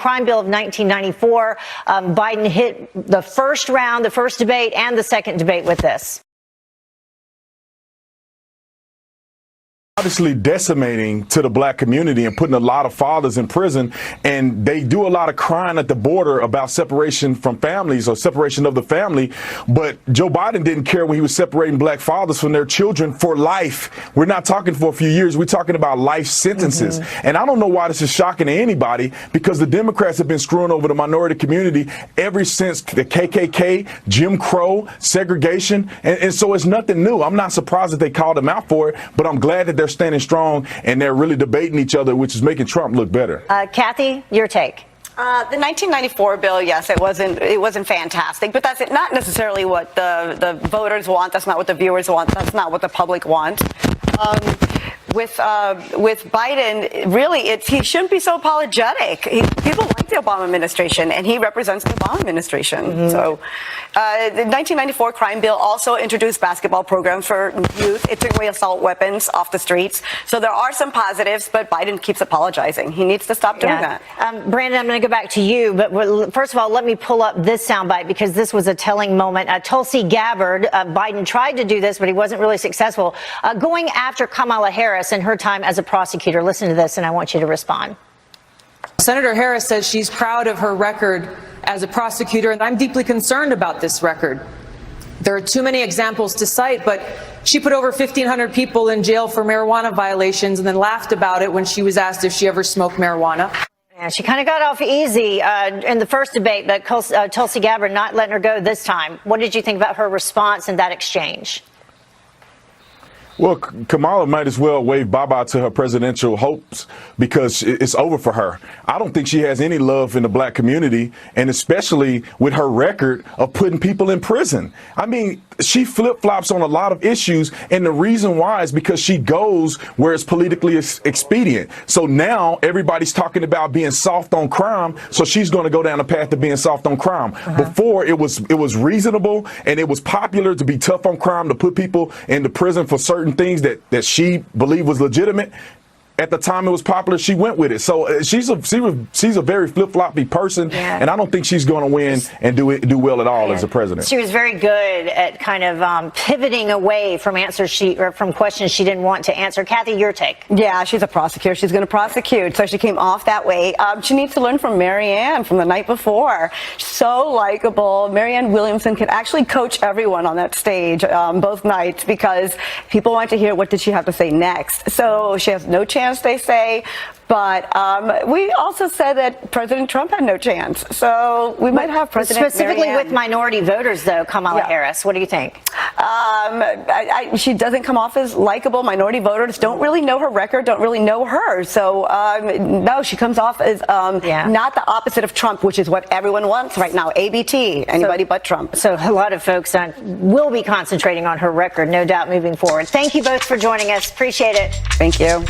crime bill of 1994. Biden hit the first round, the first debate, and the second debate with this. Obviously decimating to the black community and putting a lot of fathers in prison, and they do a lot of crying at the border about separation from families or separation of the family. But Joe Biden didn't care when he was separating black fathers from their children for life. We're not talking for a few years. We're talking about life sentences. And I don't know why this is shocking to anybody, because the Democrats have been screwing over the minority community ever since the KKK, Jim Crow, segregation. And so it's nothing new. I'm not surprised that they called him out for it, but I'm glad that they're standing strong and they're really debating each other, which is making Trump look better. Kathy, your take. The 1994 bill, yes, it wasn't fantastic, but that's not necessarily what the voters want. That's not what the viewers want. That's not what the public wants. With Biden, really, he shouldn't be so apologetic. People like the Obama administration, and he represents the Obama administration. So, the 1994 crime bill also introduced basketball programs for youth. It took away assault weapons off the streets. So there are some positives, but Biden keeps apologizing. He needs to stop doing that. Brandon, I'm going to go back to you, but first of all, let me pull up this soundbite because this was a telling moment. Tulsi Gabbard, Biden tried to do this, but he wasn't really successful, going after Kamala Harris in her time as a prosecutor. Listen to this, and I want you to respond. Senator Harris says she's proud of her record as a prosecutor, and I'm deeply concerned about this record. There are too many examples to cite, but she put over 1,500 people in jail for marijuana violations and then laughed about it when she was asked if she ever smoked marijuana. Yeah, she kind of got off easy in the first debate, but Tulsi Gabbard not letting her go this time. What did you think about her response in that exchange? Well, Kamala might as well wave bye-bye to her presidential hopes because it's over for her. I don't think she has any love in the black community, and especially with her record of putting people in prison. I mean, she flip-flops on a lot of issues, and the reason why is because she goes where it's politically expedient. So now everybody's talking about being soft on crime, so she's going to go down the path of being soft on crime. Before, it was reasonable and it was popular to be tough on crime, to put people into prison for certain things that she believed was legitimate. At the time it was popular, she went with it. So she's a very flip-floppy person, and I don't think she's going to win and do well at all as a president. She was very good at kind of pivoting away from from questions she didn't want to answer. Kathy, your take? Yeah, she's a prosecutor. She's going to prosecute, so she came off that way. She needs to learn from Marianne from the night before. So likable. Marianne Williamson could actually coach everyone on that stage both nights because people want to hear what did she have to say next. So she has no chance, they say, but we also said that President Trump had no chance. So we might have President specifically Marianne. with minority voters, though. Kamala Harris, what do you think? She doesn't come off as likable. Minority voters don't really know her record, don't really know her. So no, she comes off as not the opposite of Trump, which is what everyone wants right now. ABT, anybody but Trump. So a lot of folks will be concentrating on her record, no doubt, moving forward. Thank you both for joining us. Appreciate it. Thank you.